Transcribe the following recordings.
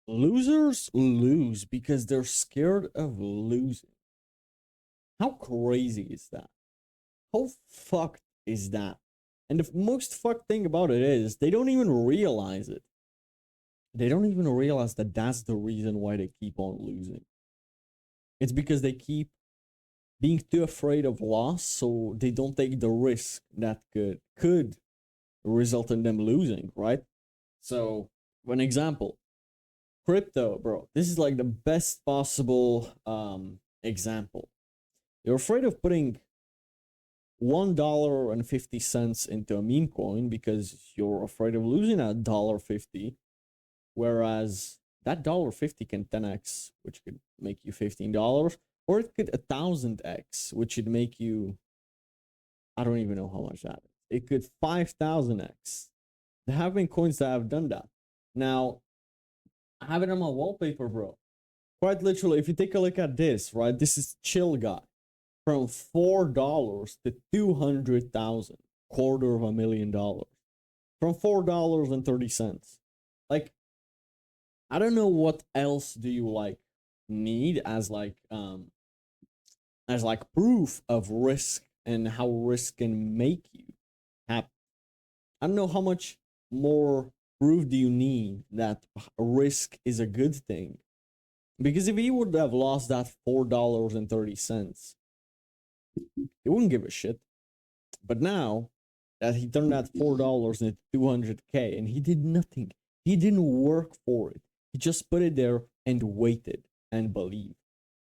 Losers lose because they're scared of losing. How crazy is that? How fucked is that? And the most fucked thing about it is they don't even realize it. They don't even realize that that's the reason why they keep on losing. It's because they keep being too afraid of loss, so they don't take the risk that could result in them losing, right? So, for an example, crypto, bro. This is like the best possible example. You're afraid of putting $1.50 into a meme coin because you're afraid of losing $1.50, whereas that $1.50 can 10x, which could make you $15, or it could 1,000x, which would make you, I don't even know how much that is. It could 5,000x. There have been coins that have done that. Now, I have it on my wallpaper, bro. Quite literally, if you take a look at this, right? This is Chill Guy from $4 to 200,000, $250,000 from $4.30. Like, I don't know what else do you like need as like proof of risk and how risk can make you happy. I don't know how much more proof do you need that risk is a good thing. Because if he would have lost that $4.30, he wouldn't give a shit. But now that he turned that $4 into 200K and he did nothing, he didn't work for it. He just put it there and waited and believed.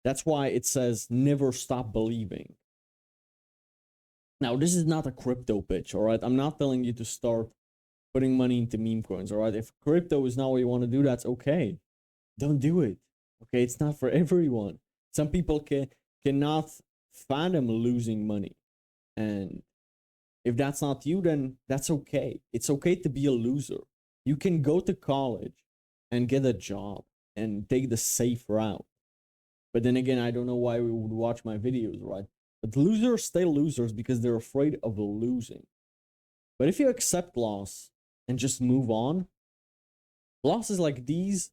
That's why it says never stop believing. Now, this is not a crypto pitch, all right? I'm not telling you to start putting money into meme coins, all right? If crypto is not what you want to do, that's okay. Don't do it. Okay, it's not for everyone. Some people cannot fathom losing money. And if that's not you, then that's okay. It's okay to be a loser. You can go to college and get a job and take the safe route. But then again, I don't know why we would watch my videos, right? But losers stay losers because they're afraid of losing. But if you accept loss and just move on, losses like these,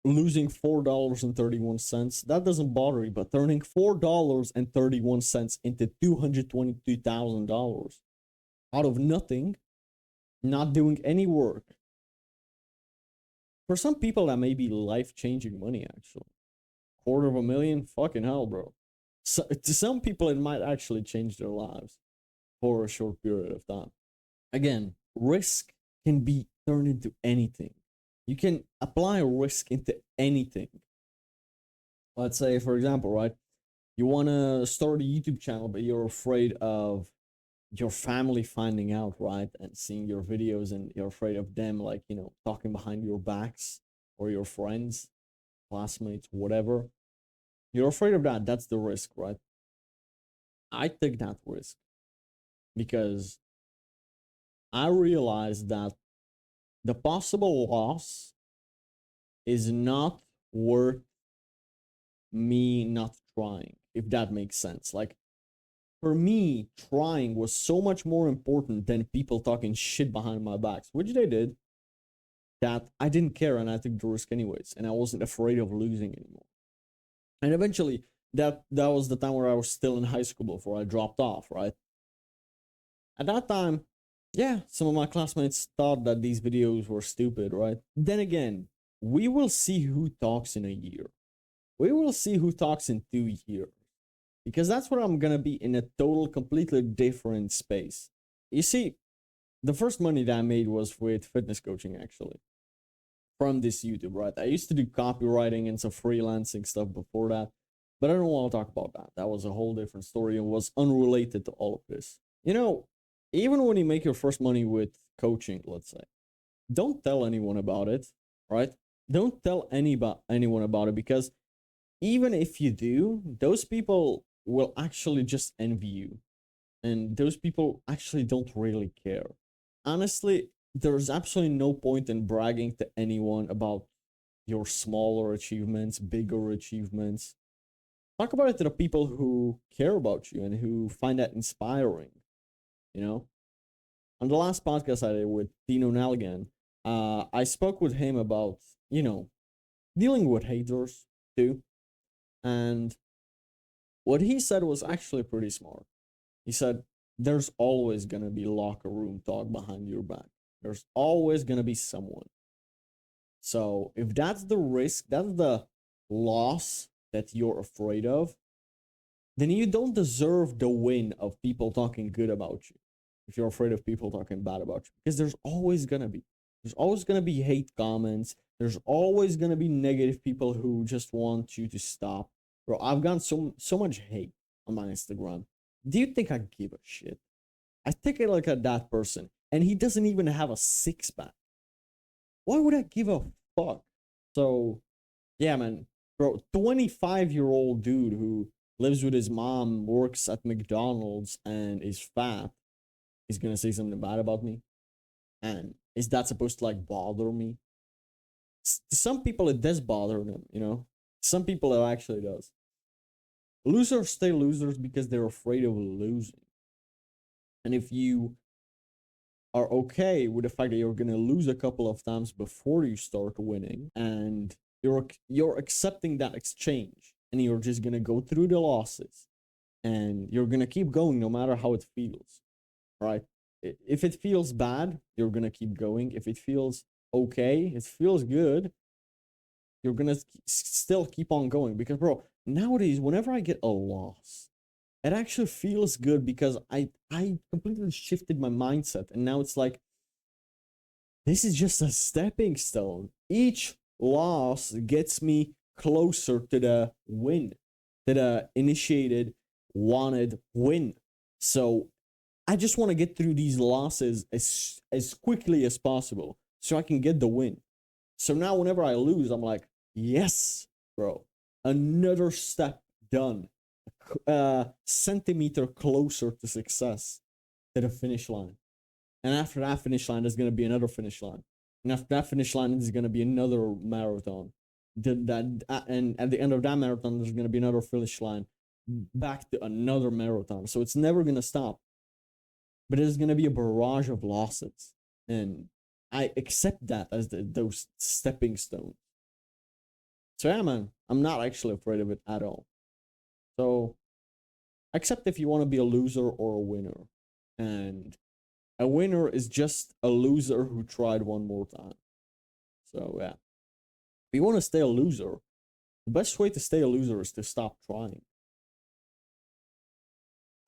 losing $4.31, that doesn't bother you, but turning $4.31 into $222,000 out of nothing, not doing any work. For some people, that may be life-changing money, actually. $250,000, fucking hell, bro. So, to some people, it might actually change their lives for a short period of time. Again, risk can be turned into anything. You can apply risk into anything. Let's say, for example, right? You want to start a YouTube channel, but you're afraid of your family finding out, right? And seeing your videos, and you're afraid of them, like, talking behind your backs, or your friends, classmates, whatever. You're afraid of that. That's the risk, right? I took that risk because I realized that the possible loss is not worth me not trying, if that makes sense. Like, for me, trying was so much more important than people talking shit behind my backs, which they did, that I didn't care and I took the risk anyways, and I wasn't afraid of losing anymore. And eventually, that was the time where I was still in high school before I dropped off, right? At that time, yeah, some of my classmates thought that these videos were stupid, right? Then again, we will see who talks in a year. We will see who talks in 2 years. Because that's where I'm gonna be in a total, completely different space. You see, the first money that I made was with fitness coaching, actually, from this YouTube, right? I used to do copywriting and some freelancing stuff before that, but I don't want to talk about that. That was a whole different story and was unrelated to all of this. Even when you make your first money with coaching, let's say, don't tell anyone about it, right? Don't tell anyone about it, because even if you do, those people will actually just envy you. And those people actually don't really care. Honestly, there's absolutely no point in bragging to anyone about your smaller achievements, bigger achievements. Talk about it to the people who care about you and who find that inspiring. You know, on the last podcast I did with Dino Nalgan, I spoke with him about, dealing with haters too. And what he said was actually pretty smart. He said, there's always going to be locker room talk behind your back. There's always going to be someone. So if that's the risk, that's the loss that you're afraid of, then you don't deserve the win of people talking good about you. If you're afraid of people talking bad about you, because there's always going to be. There's always going to be hate comments. There's always going to be negative people who just want you to stop. Bro, I've gotten so much hate on my Instagram. Do you think I give a shit? I take a look at that person, and he doesn't even have a six-pack. Why would I give a fuck? So, yeah, man. Bro, 25-year-old dude who lives with his mom, works at McDonald's, and is fat is gonna say something bad about me? And is that supposed to, like, bother me? Some people, it does bother them, you know? Some people, it actually does. Losers stay losers because they're afraid of losing. And if you are okay with the fact that you're gonna lose a couple of times before you start winning, and you're accepting that exchange, and you're just gonna go through the losses, and you're gonna keep going no matter how it feels, right? If it feels bad, you're gonna keep going. If it feels okay, it feels good, you're gonna still keep on going. Because, bro, nowadays, whenever I get a loss, it actually feels good because I completely shifted my mindset, and now it's like, this is just a stepping stone. Each loss gets me closer to the win, to the initiated, wanted win. So I just want to get through these losses as quickly as possible so I can get the win. So now whenever I lose, I'm like, yes, bro, another step done. Centimeter closer to success, to the finish line. And after that finish line, there's going to be another finish line. And after that finish line, there's going to be another marathon. And at the end of that marathon, there's going to be another finish line, back to another marathon. So it's never going to stop. But there's going to be a barrage of losses. And I accept that as those stepping stones. So yeah, man, I'm not actually afraid of it at all. So accept if you want to be a loser or a winner. And a winner is just a loser who tried one more time. So yeah. If you want to stay a loser, the best way to stay a loser is to stop trying.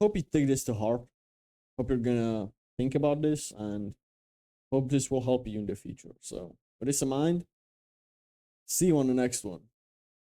Hope you take this to heart. Hope you're gonna think about this, and hope this will help you in the future. So with this in mind, see you on the next one.